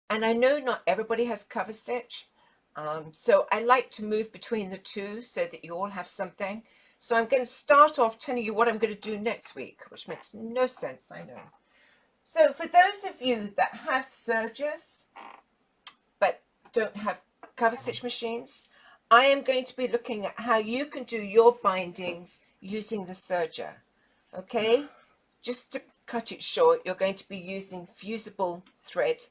And I know not everybody has cover stitch. So I like to move between the two so that you all have something. So I'm going to start off telling you what I'm going to do next week, which makes no sense, I know. So for those of you that have sergers but don't have cover stitch machines, I am going to be looking at how you can do your bindings using the serger. Okay, just to cut it short, you're going to be using fusible thread,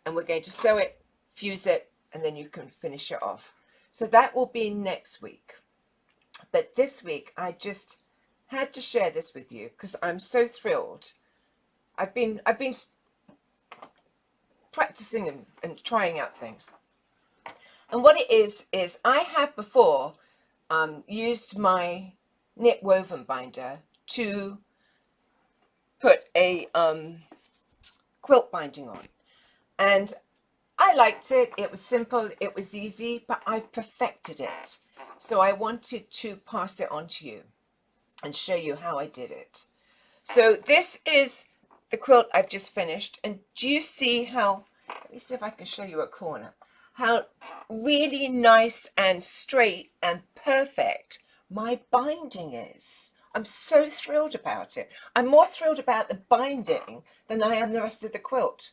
and we're going to sew it, fuse it, and then you can finish it off. So that will be next week. But this week, I just had to share this with you because I'm so thrilled. I've been practicing and trying out things. And what it is I have before used my knit woven binder to put a quilt binding on. And I liked it. It was simple, it was easy, but I've perfected it. So I wanted to pass it on to you and show you how I did it. So this is the quilt I've just finished. And do you see how, let me see if I can show you a corner, how really nice and straight and perfect my binding is. I'm so thrilled about it. I'm more thrilled about the binding than I am the rest of the quilt,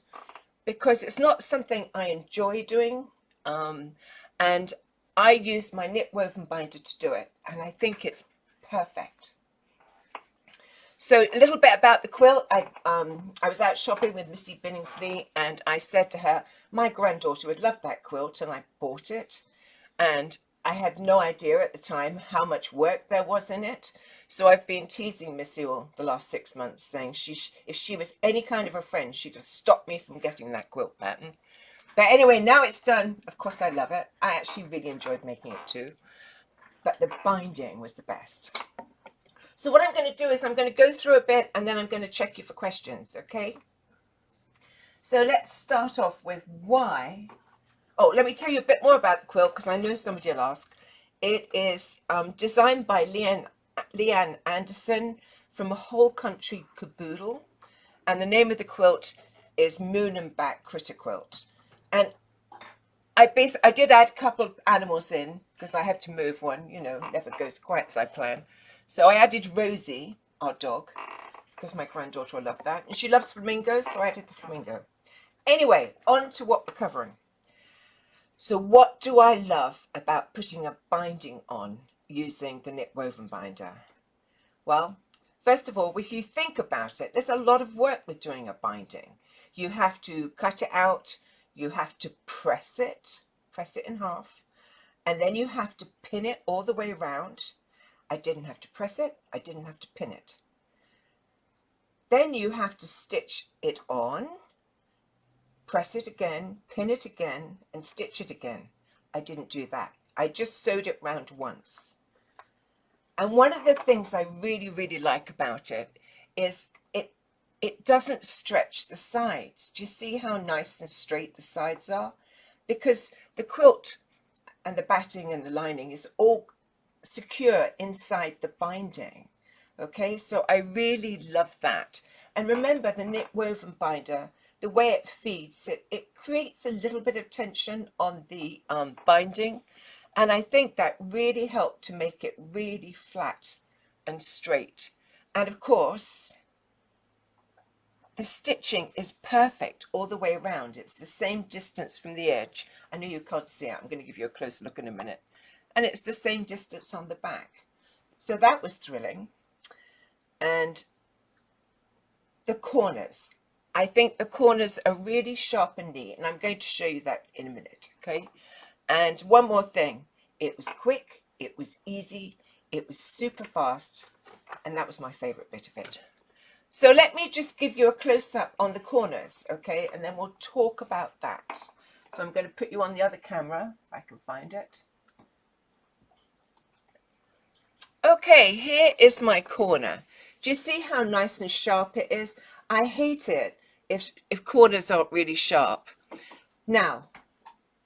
because it's not something I enjoy doing, and I used my knit woven binder to do it, and I think it's perfect. So a little bit about the quilt. I was out shopping with Missy Billingsley, and I said to her, my granddaughter would love that quilt, and I bought it. And I had no idea at the time how much work there was in it. So I've been teasing Missy all the last 6 months, saying if she was any kind of a friend, she'd have stopped me from getting that quilt pattern. But anyway, now it's done. Of course, I love it. I actually really enjoyed making it too. But the binding was the best. So what I'm going to do is I'm going to go through a bit, and then I'm going to check you for questions, okay? So let's start off with why. Oh, let me tell you a bit more about the quilt, because I know somebody will ask. It is designed by Leanne Anderson from a Whole Country Caboodle, and the name of the quilt is Moon and Back Critter Quilt. And I did add a couple of animals in because I had to move one, you know, never goes quite as I plan. So I added Rosie, our dog, because my granddaughter will love that, and she loves flamingos, so I added the flamingo. Anyway, on to what we're covering. So what do I love about putting a binding on using the knit woven binder? Well, first of all, if you think about it, there's a lot of work with doing a binding. You have to cut it out, you have to press it in half, and then you have to pin it all the way around. I didn't have to press it, I didn't have to pin it. Then you have to stitch it on, press it again, pin it again, and stitch it again. I didn't do that. I just sewed it round once. And one of the things I really, really like about it is it doesn't stretch the sides. Do you see how nice and straight the sides are? Because the quilt and the batting and the lining is all secure inside the binding. Okay, so I really love that. And remember, the knit woven binder, the way it feeds, it creates a little bit of tension on the binding. And I think that really helped to make it really flat and straight. And of course, the stitching is perfect all the way around. It's the same distance from the edge. I know you can't see it. I'm going to give you a closer look in a minute. And it's the same distance on the back. So that was thrilling. And the corners. I think the corners are really sharp and neat, and I'm going to show you that in a minute, okay? And one more thing, it was quick, it was easy, it was super fast, and that was my favorite bit of it. So let me just give you a close-up on the corners, okay? And then we'll talk about that. So I'm going to put you on the other camera, if I can find it. Okay, here is my corner. Do you see how nice and sharp it is? I hate it if corners aren't really sharp. Now,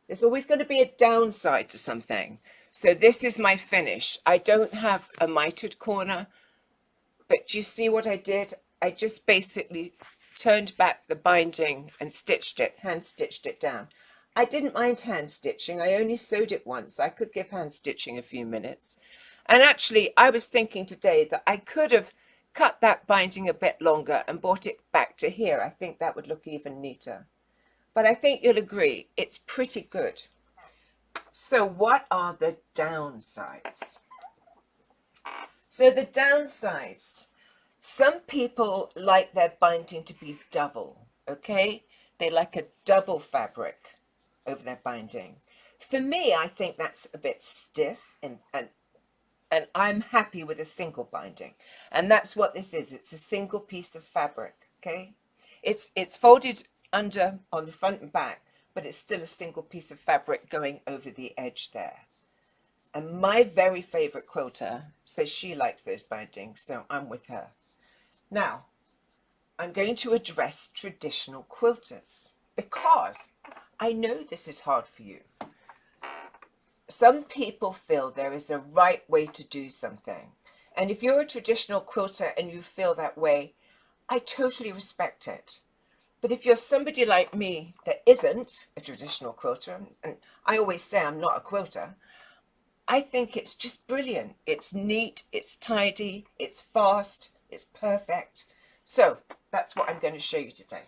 there's always going to be a downside to something. So this is my finish. I don't have a mitered corner, but do you see what I did? I just basically turned back the binding and stitched it, hand stitched it down. I didn't mind hand stitching. I only sewed it once. I could give hand stitching a few minutes. And actually, I was thinking today that I could have cut that binding a bit longer and brought it back to here. I think that would look even neater. But I think you'll agree, it's pretty good. So what are the downsides? So the downsides, some people like their binding to be double, okay? They like a double fabric over their binding. For me, I think that's a bit stiff, and I'm happy with a single binding. And that's what this is. It's a single piece of fabric, okay? It's folded under on the front and back, but it's still a single piece of fabric going over the edge there. And my very favorite quilter says she likes those bindings, so I'm with her. Now, I'm going to address traditional quilters because I know this is hard for you. Some people feel there is a right way to do something. And if you're a traditional quilter and you feel that way, I totally respect it. But if you're somebody like me that isn't a traditional quilter, and I always say I'm not a quilter, I think it's just brilliant. It's neat, it's tidy, it's fast, it's perfect. So that's what I'm going to show you today.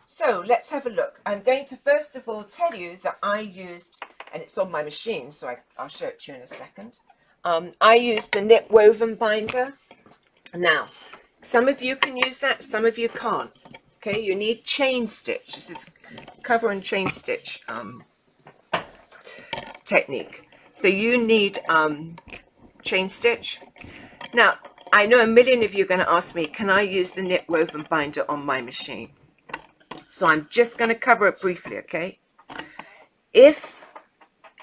So let's have a look. I'm going to first of all tell you that I used, and it's on my machine, so I'll show it to you in a second. I used the knit woven binder. Now, some of you can use that, some of you can't. Okay, you need chain stitch. This is cover and chain stitch technique. So you need chain stitch. Now, I know a million of you are going to ask me, can I use the knit woven binder on my machine? So I'm just going to cover it briefly, okay?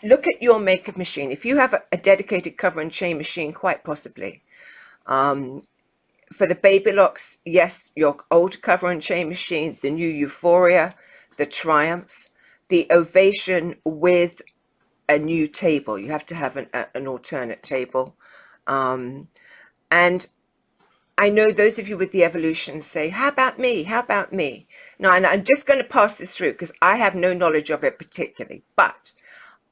Look at your make of machine. If you have a dedicated cover and chain machine, quite possibly. For the baby locks, yes, your old cover and chain machine, the new Euphoria, the Triumph, the Ovation with a new table. You have to have an alternate table. And I know those of you with the Evolution say, how about me? How about me? No, and I'm just going to pass this through because I have no knowledge of it particularly. But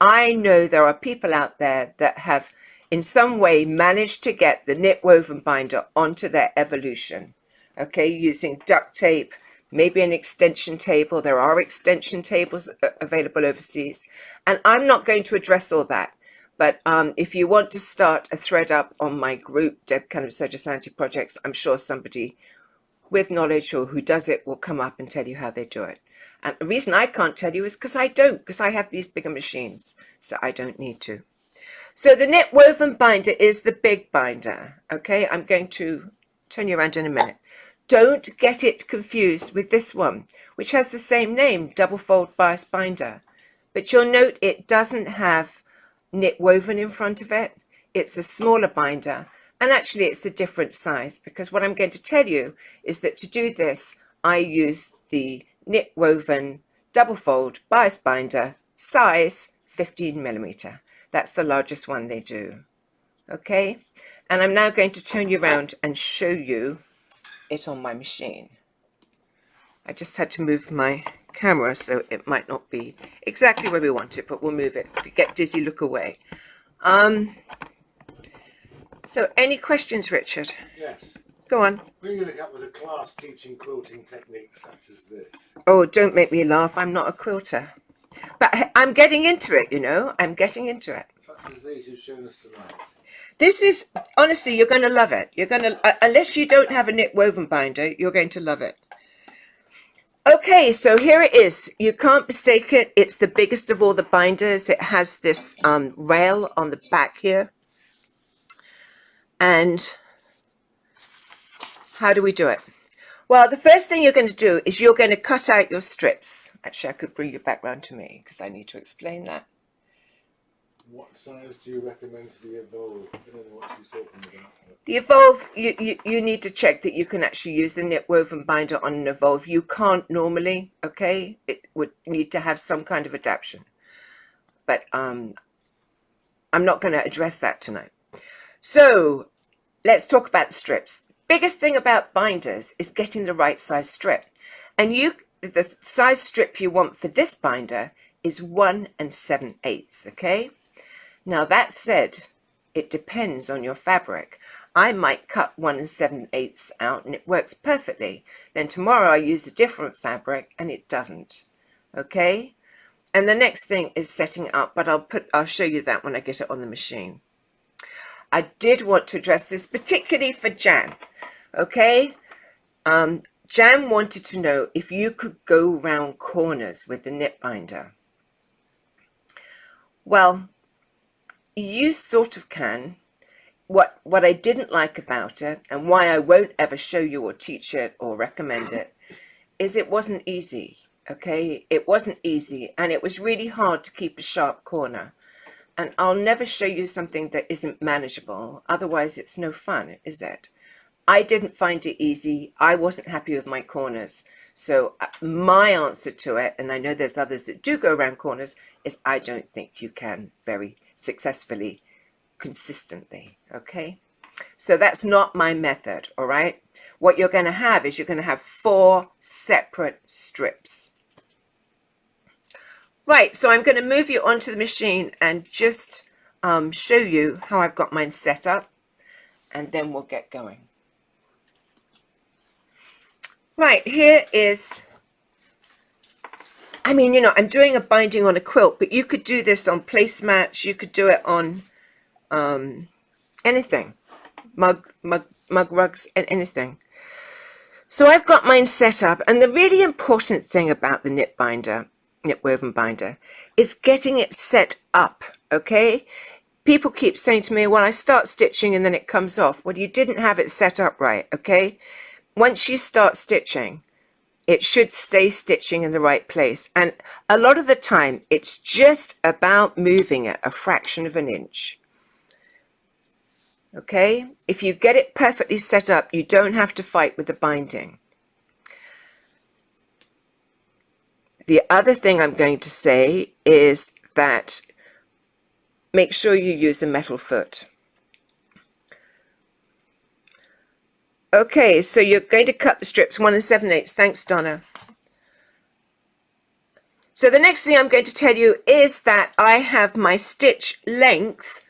I know there are people out there that have in some way managed to get the knit woven binder onto their Evolution, okay, using duct tape, maybe an extension table. There are extension tables available overseas. And I'm not going to address all that. But if you want to start a thread up on my group, Deb Kind of Surgery Sanity Projects, I'm sure somebody with knowledge or who does it will come up and tell you how they do it. And the reason I can't tell you is because I don't, because I have these bigger machines, so I don't need to. So the knit woven binder is the big binder, okay? I'm going to turn you around in a minute. Don't get it confused with this one, which has the same name, double fold bias binder. But you'll note it doesn't have knit woven in front of it. It's a smaller binder, and actually it's a different size, because what I'm going to tell you is that to do this I use the knit woven double fold bias binder, size 15mm. That's the largest one they do, okay? And I'm now going to turn you around and show you it on my machine. I just had to move my camera so it might not be exactly where we want it, but we'll move it. If you get dizzy, look away. So any questions, Richard? Yes. Go on. When are you going to come with a class teaching quilting techniques such as this? Oh, don't make me laugh. I'm not a quilter. But I'm getting into it, you know. I'm getting into it. Such as these you've shown us tonight. This is, honestly, you're going to love it. You're going to, unless you don't have a knit woven binder, you're going to love it. Okay, so here it is. You can't mistake it. It's the biggest of all the binders. It has this rail on the back here. And how do we do it? Well, the first thing you're going to do is you're going to cut out your strips. Actually, I could bring you back round to me because I need to explain that. What size do you recommend for the Evolve? I don't know what she's talking about. The Evolve, you need to check that you can actually use the knit woven binder on an Evolve. You can't normally, okay? It would need to have some kind of adaptation. But I'm not going to address that tonight. So let's talk about the strips. biggest thing about binders is getting the right size strip. And the size strip you want for this binder is 1 7/8, okay? Now that said, it depends on your fabric. I might cut 1 7/8 out and it works perfectly. Then tomorrow I use a different fabric and it doesn't, okay? And the next thing is setting it up, but I'll show you that when I get it on the machine. I did want to address this particularly for Jan, okay? Jan wanted to know if you could go round corners with the knit binder. Well, you sort of can. What I didn't like about it, and why I won't ever show you or teach it or recommend it, is it wasn't easy, okay? It wasn't easy, and it was really hard to keep a sharp corner. And I'll never show you something that isn't manageable. Otherwise, it's no fun, is it? I didn't find it easy. I wasn't happy with my corners. So my answer to it, and I know there's others that do go around corners, is I don't think you can very successfully, consistently, okay? So that's not my method, all right? What you're going to have is you're going to have 4 separate strips. Right, so I'm going to move you onto the machine and just show you how I've got mine set up, and then we'll get going. Right, here is, I mean, you know, I'm doing a binding on a quilt, but you could do this on placemats, you could do it on anything, mug rugs, and anything. So I've got mine set up, and the really important thing about the knit woven binder, is getting it set up, okay? People keep saying to me, well, I start stitching and then it comes off. Well, you didn't have it set up right, okay? Once you start stitching, it should stay stitching in the right place. And a lot of the time, it's just about moving it a fraction of an inch. Okay? If you get it perfectly set up, you don't have to fight with the binding. The other thing I'm going to say is that make sure you use a metal foot. Okay, so you're going to cut the strips 1 7/8. Thanks, Donna. So the next thing I'm going to tell you is that I have my stitch length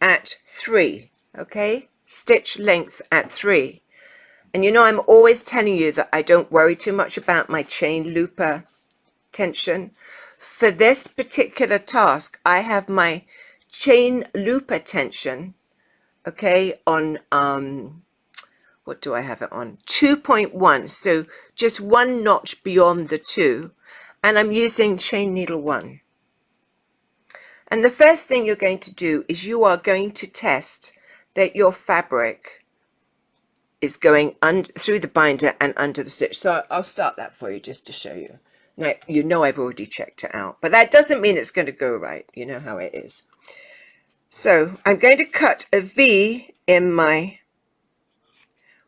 at 3. Okay, stitch length at 3. And you know, I'm always telling you that I don't worry too much about my chain looper tension. For this particular task, I have my chain looper tension, okay, on what do I have it on? 2.1, so just 1 notch beyond the 2, and I'm using chain needle 1. And the first thing you're going to do is you are going to test that your fabric is going through the binder and under the stitch. So I'll start that for you just to show you. Now, you know I've already checked it out, but that doesn't mean it's going to go right. You know how it is. So I'm going to cut a V in my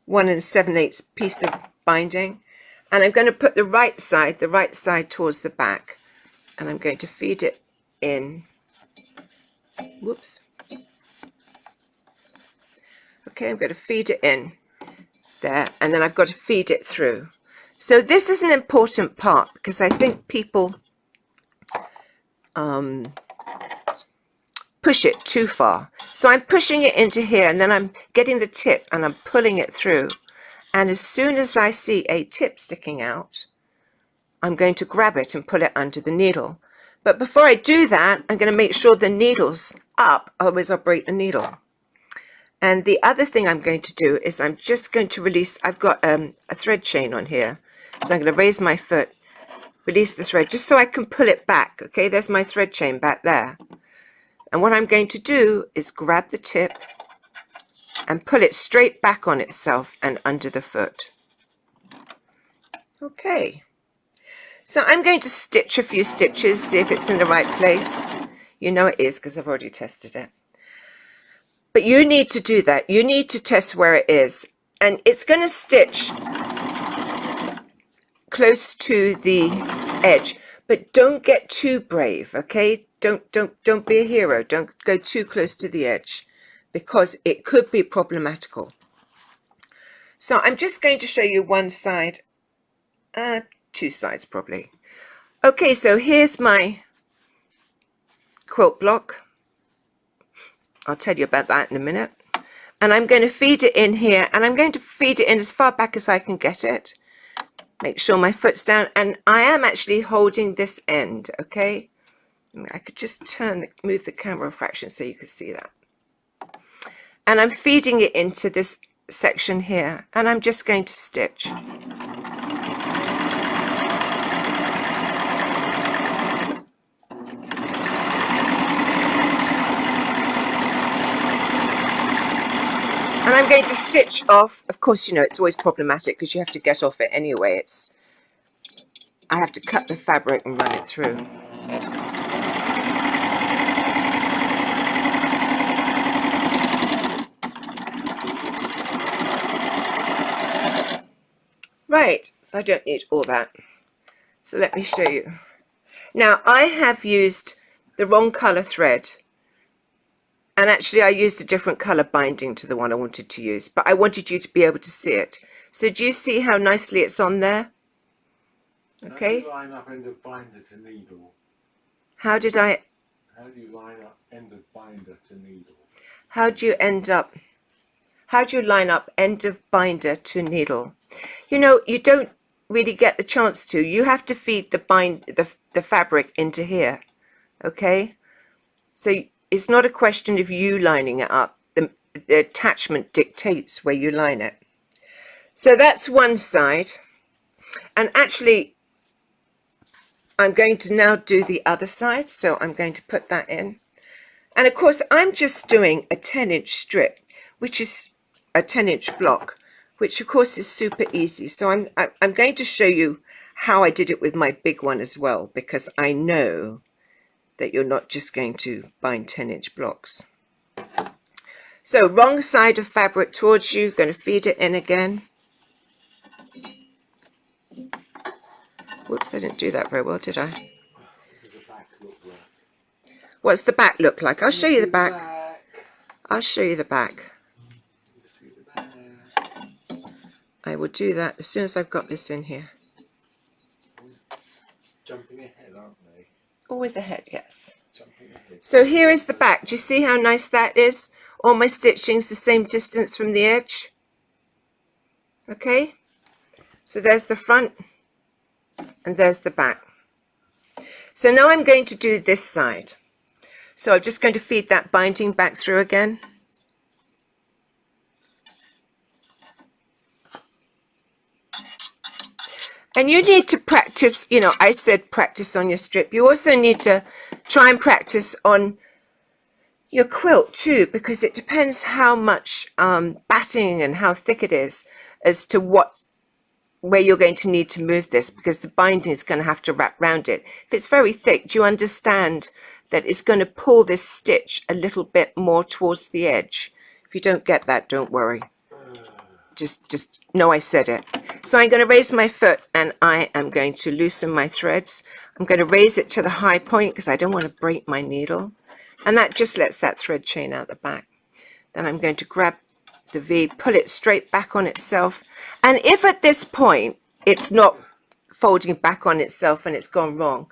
1 7/8 piece of binding, and I'm going to put the right side towards the back, and I'm going to feed it in. Whoops. Okay, I'm going to feed it in there, and then I've got to feed it through. So this is an important part because I think people push it too far. So I'm pushing it into here, and then I'm getting the tip and I'm pulling it through. And as soon as I see a tip sticking out, I'm going to grab it and pull it under the needle. But before I do that, I'm going to make sure the needle's up, otherwise I'll break the needle. And the other thing I'm going to do is I'm just going to release, I've got a thread chain on here. So I'm going to raise my foot, release the thread, just so I can pull it back. Okay, there's my thread chain back there. And what I'm going to do is grab the tip and pull it straight back on itself and under the foot. Okay. So I'm going to stitch a few stitches, see if it's in the right place. You know it is because I've already tested it. But you need to do that. You need to test where it is. And it's going to stitch close to the edge, but don't get too brave, okay? Don't be a hero. Don't go too close to the edge because it could be problematical. So I'm just going to show you one side, two sides probably. Okay, so here's my quilt block. I'll tell you about that in a minute. And I'm going to feed it in here, and I'm going to feed it in as far back as I can get it. Make sure my foot's down, and I am actually holding this end, okay? I could just move the camera a fraction so you could see that. And I'm feeding it into this section here, and I'm just going to stitch. And I'm going to stitch off, of course, you know, it's always problematic because you have to get off it anyway. I have to cut the fabric and run it through. Right, so I don't need all that. So let me show you. Now, I have used the wrong color thread. And actually, I used a different color binding to the one I wanted to use. But I wanted you to be able to see it. So do you see how nicely it's on there? Okay. How do you line up end of binder to needle? How do you line up end of binder to needle? How do you line up end of binder to needle? You know, you don't really get the chance to. You have to feed the fabric into here. Okay? So it's not a question of you lining it up. The attachment dictates where you line it. So that's one side. And actually, I'm going to now do the other side. So I'm going to put that in. And of course, I'm just doing a 10-inch strip, which is a 10-inch block, which of course is super easy. So I'm going to show you how I did it with my big one as well, because I know that you're not just going to bind 10-inch blocks. So wrong side of fabric towards you, going to feed it in again. Whoops, I didn't do that very well, did I? What does the back look like? What's the back look like? I'll show you the back. I'll show you the back. See the back. I will do that as soon as I've got this in here. Jumping ahead, aren't they? Always ahead, yes. Jumping ahead. So here is the back. Do you see how nice that is? All my stitching's the same distance from the edge. Okay, so there's the front and there's the back. So now I'm going to do this side. So I'm just going to feed that binding back through again. And you need to practice, you know, I said practice on your strip. You also need to try and practice on your quilt too, because it depends how much batting and how thick it is as to where you're going to need to move this, because the binding is going to have to wrap around it. If it's very thick, do you understand that it's going to pull this stitch a little bit more towards the edge? If you don't get that, don't worry. Just know I said it. So I'm going to raise my foot and I am going to loosen my threads. I'm going to raise it to the high point because I don't want to break my needle. And that just lets that thread chain out the back. Then I'm going to grab the V, pull it straight back on itself. And if at this point it's not folding back on itself and it's gone wrong,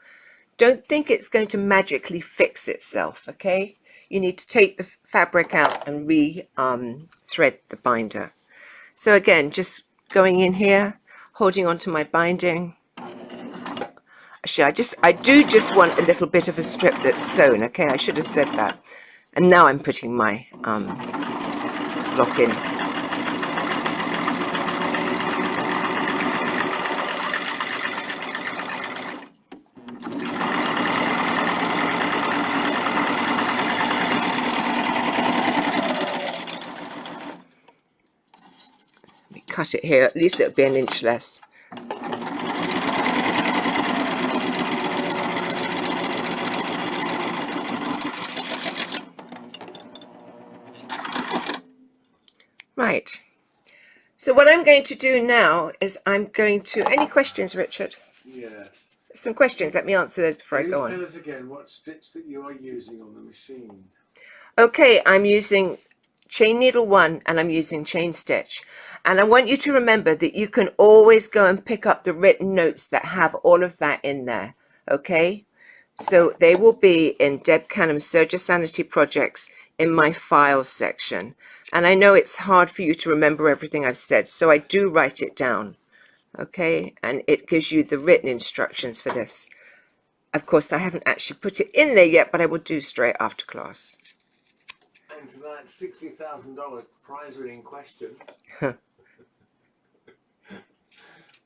don't think it's going to magically fix itself, okay? You need to take the fabric out and thread the binder. So again, just going in here, holding onto my binding. Actually, I do just want a little bit of a strip that's sewn, okay? I should have said that. And now I'm putting my block in. Let me cut it here, at least it'll be an inch less. Right, so what I'm going to do now is I'm going to, any questions, Richard? Yes. Some questions, let me answer those before I go on. Tell us again what stitch that you are using on the machine. Okay, I'm using chain needle 1, and I'm using chain stitch. And I want you to remember that you can always go and pick up the written notes that have all of that in there, okay? So they will be in Deb Canham's Surge of Sanity projects in my files section. And I know it's hard for you to remember everything I've said, so I do write it down, okay? And it gives you the written instructions for this. Of course, I haven't actually put it in there yet, but I will do straight after class. And to that $60,000 prize winning question,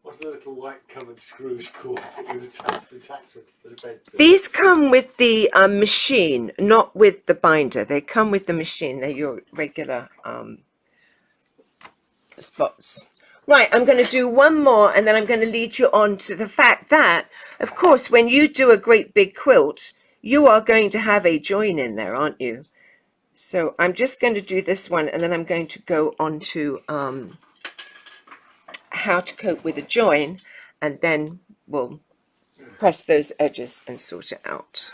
what's the little white covered screws called that you attach the attachments to the bed to? These come with the machine, not with the binder. They come with the machine. They're your regular spots. Right, I'm going to do one more, and then I'm going to lead you on to the fact that, of course, when you do a great big quilt, you are going to have a join in there, aren't you? So I'm just going to do this one, and then I'm going to go on to how to cope with a join, and then we'll press those edges and sort it out.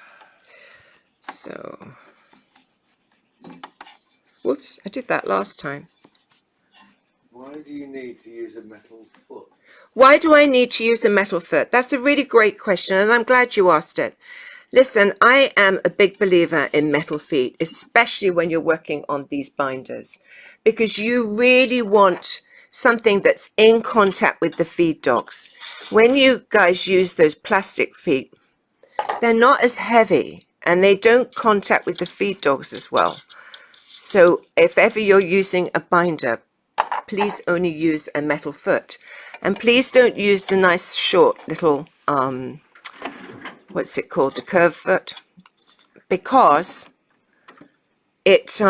So, whoops, I did that last time. Why do you need to use a metal foot? Why do I need to use a metal foot? That's a really great question, and I'm glad you asked it. Listen, I am a big believer in metal feet, especially when you're working on these binders, because you really want something that's in contact with the feed dogs. When you guys use those plastic feet, they're not as heavy, and they don't contact with the feed dogs as well. So if ever you're using a binder, please only use a metal foot, and please don't use the nice short little what's it called, the curved foot, because it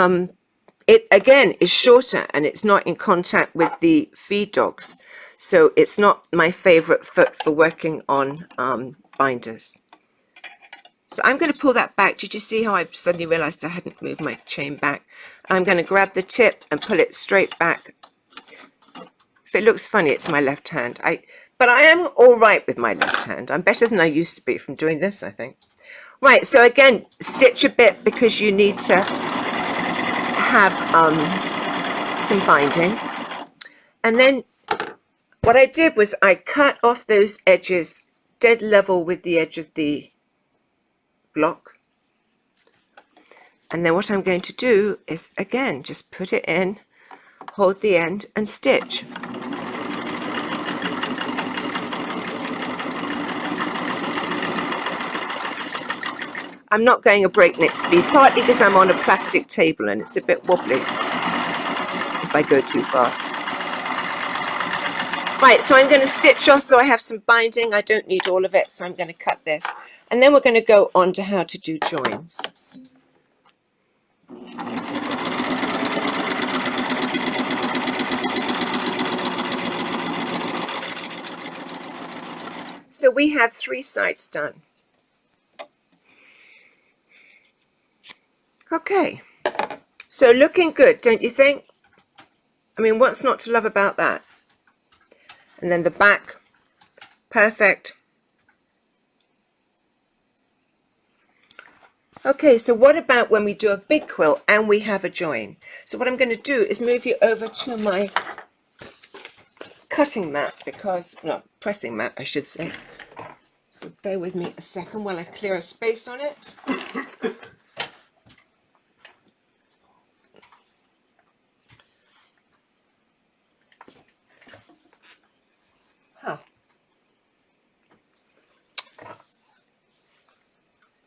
again is shorter and it's not in contact with the feed dogs, so it's not my favorite foot for working on binders. So I'm going to pull that back. Did you see how I suddenly realized I hadn't moved my chain back? I'm going to grab the tip and pull it straight back. If it looks funny, it's my left hand. But I am all right with my left hand. I'm better than I used to be from doing this, I think. Right, so again, stitch a bit because you need to have some binding. And then what I did was I cut off those edges dead level with the edge of the block. And then what I'm going to do is, again, just put it in, hold the end and stitch. I'm not going a breakneck speed, partly because I'm on a plastic table and it's a bit wobbly if I go too fast. Right, so I'm going to stitch off so I have some binding. I don't need all of it, so I'm going to cut this. And then we're going to go on to how to do joins. So we have 3 sides done. Okay, so looking good, don't you think? I mean, what's not to love about that? And then the back, perfect. Okay, so what about when we do a big quilt and we have a join? So what I'm going to do is move you over to my cutting mat, because, no, pressing mat, I should say. So bear with me a second while I clear a space on it.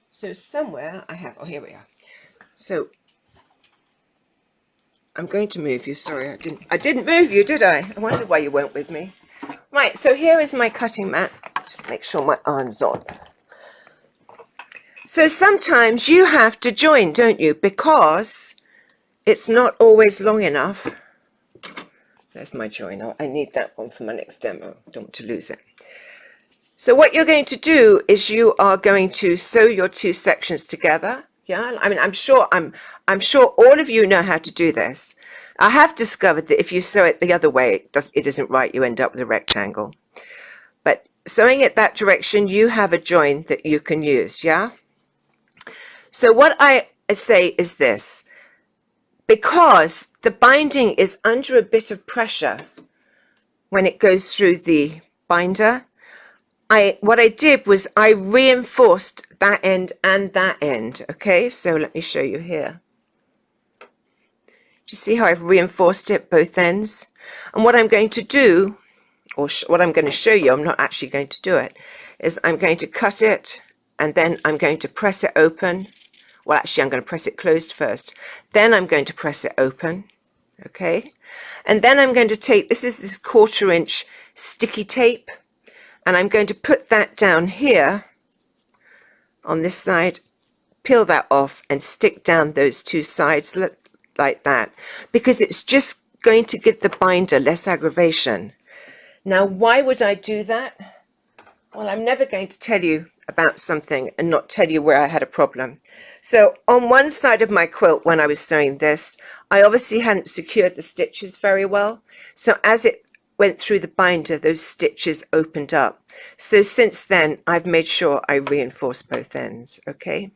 So somewhere I have, oh, here we are. So I'm going to move you. Sorry, I didn't move you, did I? I wonder why you weren't with me. Right, so here is my cutting mat. Just make sure my arm's on. So sometimes you have to join, don't you? Because it's not always long enough. There's my join. I need that one for my next demo. I don't want to lose it. So what you're going to do is you are going to sew your 2 sections together. Yeah, I mean, I'm sure all of you know how to do this. I have discovered that if you sew it the other way, it isn't right. You end up with a rectangle. But sewing it that direction, you have a join that you can use. Yeah. So what I say is this: because the binding is under a bit of pressure when it goes through the binder, what I did was I reinforced that end and that end. Okay, so let me show you here. Do you see how I've reinforced it both ends? And what I'm going to do, or what I'm going to show you, I'm not actually going to do it, is I'm going to cut it and then I'm going to press it open. Well, actually, I'm going to press it closed first. Then I'm going to press it open. Okay, and then I'm going to take, this is this 1/4 inch sticky tape, and I'm going to put that down here on this side, peel that off and stick down those two sides like that, because it's just going to give the binder less aggravation. Now, why would I do that? Well, I'm never going to tell you about something and not tell you where I had a problem. So on one side of my quilt, when I was sewing this, I obviously hadn't secured the stitches very well. So as it went through the binder, those stitches opened up. So since then, I've made sure I reinforce both ends, okay?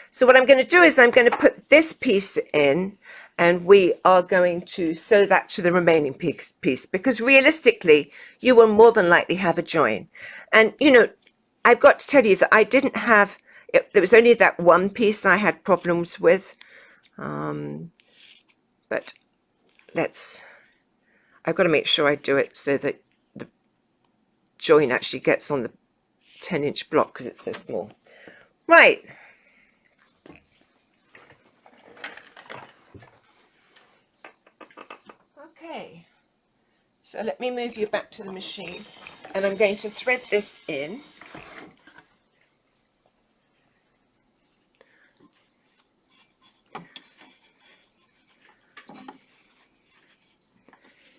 So what I'm going to do is I'm going to put this piece in, and we are going to sew that to the remaining piece, because realistically, you will more than likely have a join. And, you know, I've got to tell you that I didn't have, there was only that one piece I had problems with. But I've got to make sure I do it so that the join actually gets on the 10-inch block because it's so small. Right. Okay. So let me move you back to the machine, and I'm going to thread this in.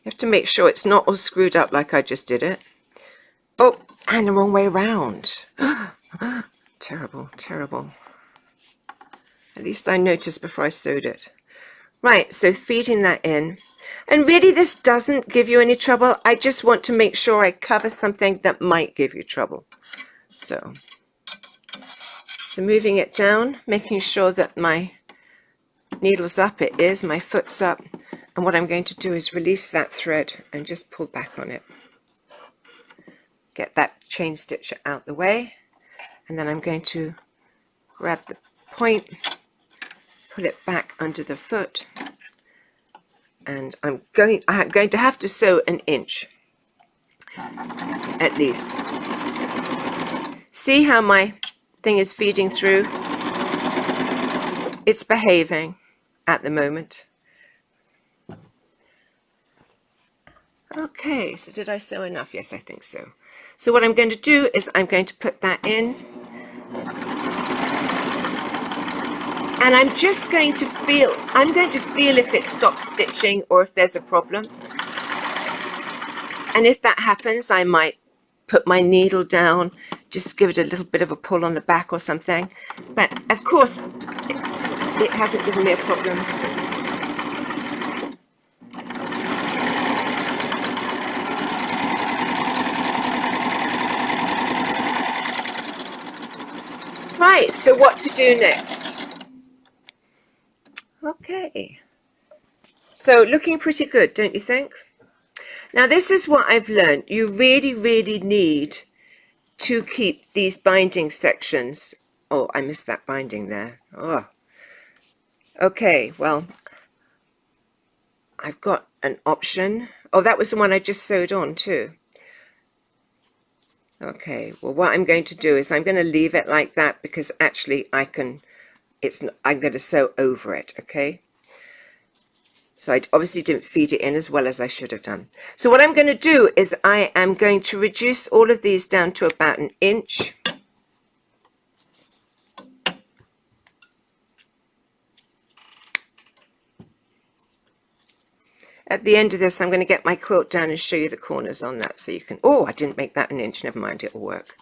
You have to make sure it's not all screwed up like I just did it. Oh, and the wrong way around. Terrible, terrible. At least I noticed before I sewed it. Right, so feeding that in. And really this doesn't give you any trouble. I just want to make sure I cover something that might give you trouble. So moving it down, making sure that my needle's up. It is, my foot's up. And what I'm going to do is release that thread and just pull back on it. Get that chain stitch out the way. And then I'm going to grab the point, put it back under the foot. And I'm going to have to sew 1 inch at least. See how my thing is feeding through? It's behaving at the moment. Okay, so did I sew enough? Yes, I think so. So what I'm going to do is I'm going to put that in. And I'm just going to feel, if it stops stitching or if there's a problem. And if that happens, I might put my needle down, just give it a little bit of a pull on the back or something. But of course, it hasn't given me a problem. Right, so what to do next? Okay, so looking pretty good, don't you think? Now this is what I've learned. You really, really need to keep these binding sections. Oh, I missed that binding there. Oh. Okay, well, I've got an option. Oh, that was the one I just sewed on too. Okay, well, what I'm going to do is I'm going to leave it like that because actually I'm going to sew over it, okay? So I obviously didn't feed it in as well as I should have done. So what I'm going to do is I am going to reduce all of these down to about 1 inch. At the end of this, I'm going to get my quilt down and show you the corners on that so you can, oh, I didn't make that 1 inch, never mind, it'll work.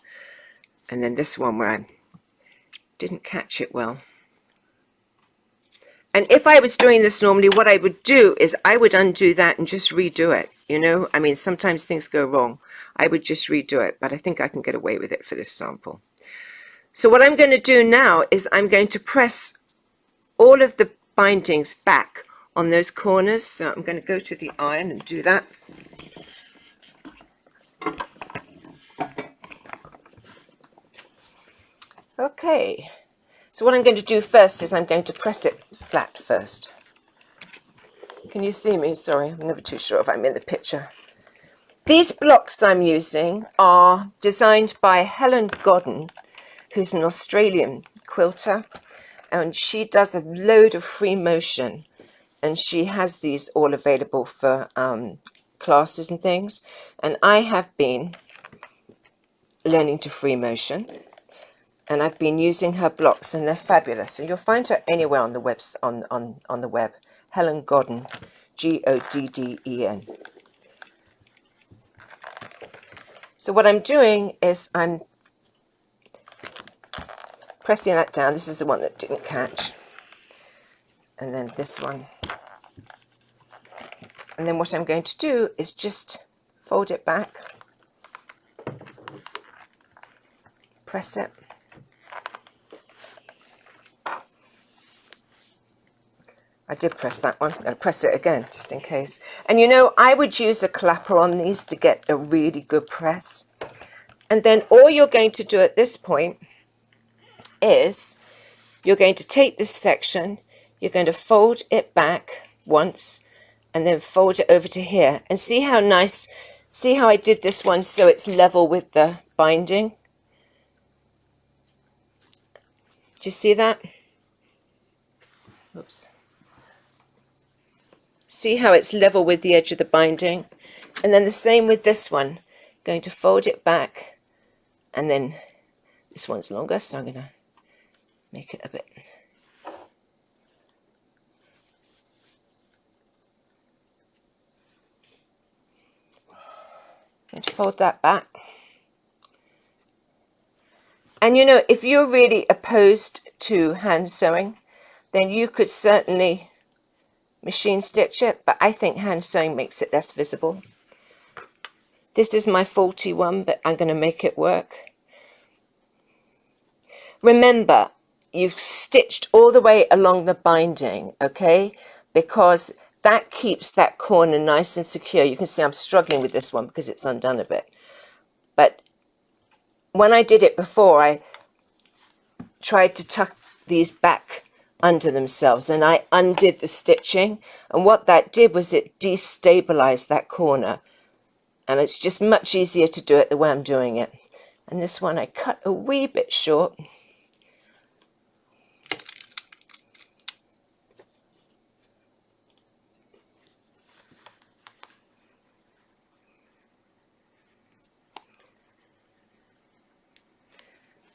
And then this one where I didn't catch it well. And if I was doing this normally, what I would do is I would undo that and just redo it, you know? I mean, sometimes things go wrong. I would just redo it, but I think I can get away with it for this sample. So what I'm going to do now is I'm going to press all of the bindings back on those corners. So I'm going to go to the iron and do that. Okay, so what I'm going to do first is I'm going to press it flat first. Can you see me? Sorry, I'm never too sure if I'm in the picture. These blocks I'm using are designed by Helen Godden, who's an Australian quilter, and she does a load of free motion, and she has these all available for classes and things. And I have been learning to free motion, and I've been using her blocks, and they're fabulous. And you'll find her anywhere on the web, on the web. Helen Godden, Godden. So what I'm doing is I'm pressing that down. This is the one that didn't catch. And then this one. And then what I'm going to do is just fold it back, press it. I did press that one. I'm going to press it again, just in case. And you know, I would use a clapper on these to get a really good press. And then all you're going to do at this point is you're going to take this section, you're going to fold it back once, and then fold it over to here. And see how nice, see how I did this one so it's level with the binding? Do you see that? Oops. See how it's level with the edge of the binding? And then the same with this one. Going to fold it back, and then this one's longer, so I'm going to make it a bit. Going to fold that back. And you know, if you're really opposed to hand sewing, then you could certainly machine stitch it, but I think hand sewing makes it less visible. This is my faulty one, but I'm going to make it work. Remember, you've stitched all the way along the binding, okay? Because that keeps that corner nice and secure. You can see I'm struggling with this one because it's undone a bit. But when I did it before, I tried to tuck these back under themselves, and I undid the stitching, and what that did was it destabilized that corner, and it's just much easier to do it the way I'm doing it. And this one I cut a wee bit short.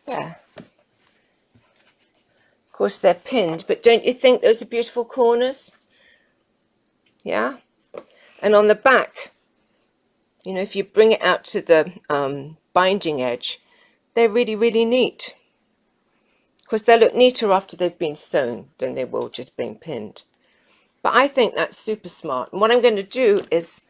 There. Of course they're pinned, but don't you think those are beautiful corners? Yeah. And on the back, you know, if you bring it out to the binding edge, they're really, really neat. Of course, they'll look neater after they've been sewn than they will just being pinned. But I think that's super smart. And what I'm going to do is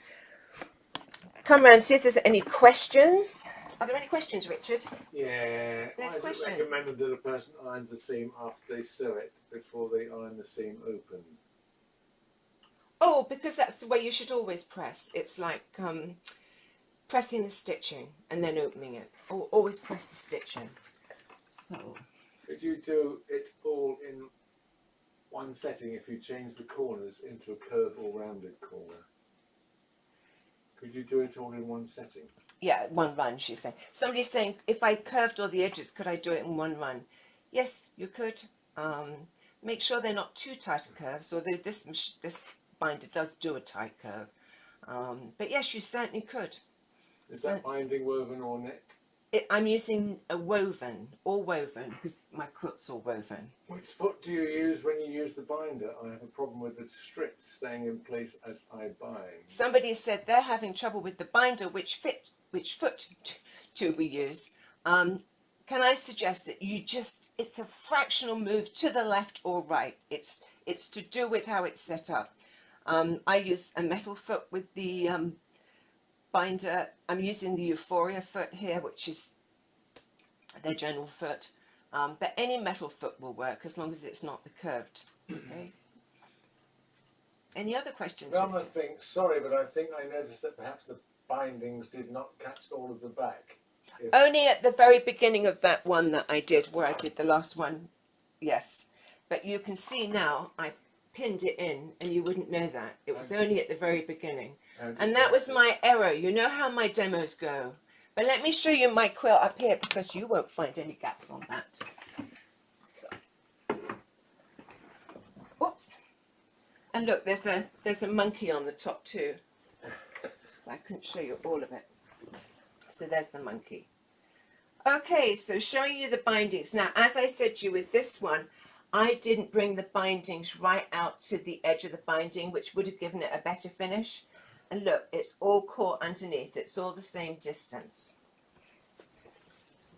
come around and see if there's any questions. Are there any questions, Richard? Yeah. There's Why is questions. it recommended that a person irons the seam after they sew it before they iron the seam open? Oh, because that's the way you should always press. It's like pressing the stitching and then opening it. Always press the stitching. So. Could you do it all in one setting if you change the corners into a curved or rounded corner? Could you do it all in one setting? Yeah, one run, she's saying. Somebody's saying, if I curved all the edges, could I do it in one run? Yes, you could. Make sure they're not too tight a curves, although this binder does do a tight curve. But yes, you certainly could. Is that binding woven or knit? I'm using a woven, all woven, because my quilt's all woven. Which foot do you use when you use the binder? I have a problem with the strip staying in place as I bind. Somebody said they're having trouble with the binder. Which foot do we use? Can I suggest that you just, it's a fractional move to the left or right. It's to do with how it's set up. I use a metal foot with the binder. I'm using the Euphoria foot here, which is their general foot. But any metal foot will work as long as it's not the curved. Okay. Any other questions? Rama thinks, sorry, but I think I noticed that perhaps the bindings did not catch all of the back. Only at the very beginning of that one that I did, where I did the last one, yes. But you can see now, I pinned it in, and you wouldn't know that. It was only at the very beginning. And that was my error. You know how my demos go. But let me show you my quilt up here, because you won't find any gaps on that. So. Oops. And look, there's a monkey on the top too. So I couldn't show you all of it. So there's the monkey. Okay, so showing you the bindings. Now, as I said to you with this one, I didn't bring the bindings right out to the edge of the binding, which would have given it a better finish. And look, it's all caught underneath. It's all the same distance.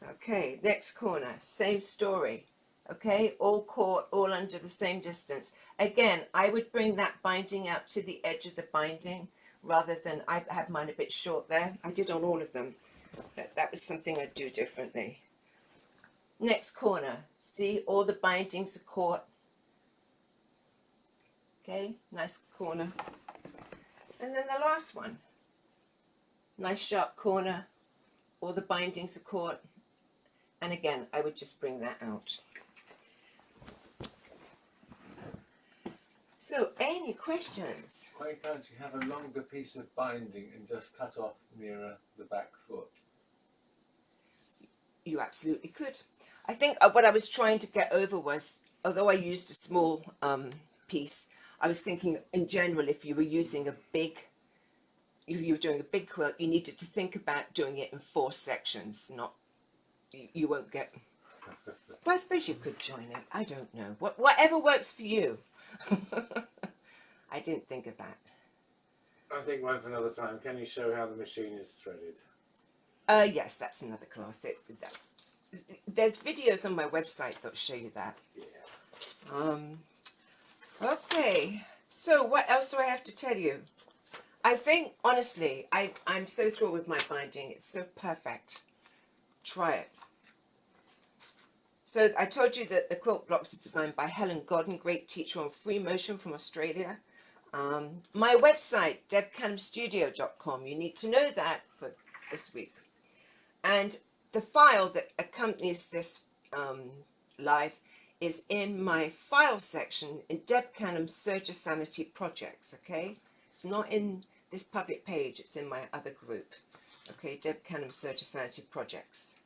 Okay, next corner, same story. Okay, all caught, all under the same distance. Again, I would bring that binding out to the edge of the binding rather than, I have mine a bit short there. I did on all of them, but that was something I'd do differently. Next corner, see, all the bindings are caught. Okay, nice corner. And then the last one, nice sharp corner, all the bindings are caught. And again, I would just bring that out. So, any questions? Why can't you have a longer piece of binding and just cut off nearer the back foot? You absolutely could. I think what I was trying to get over was, although I used a small piece, I was thinking in general, if you were using if you were doing a big quilt, you needed to think about doing it in 4 sections, not, you won't get, well, I suppose you could join it, I don't know, whatever works for you. I didn't think of that. I think one for another time. Can you show how the machine is threaded? Yes, that's another class. There's videos on my website that show you that. Yeah. Okay, so what else do I have to tell you? I think, honestly, I'm so thrilled with my binding. It's so perfect. Try it. So I told you that the quilt blocks are designed by Helen Godden, great teacher on free motion from Australia. My website, debcanhamstudio.com. You need to know that for this week. And the file that accompanies this live is in my file section in Deb Canham's Surger Sanity Projects, okay? It's not in this public page, it's in my other group, okay? Deb Canham's Surger Sanity Projects.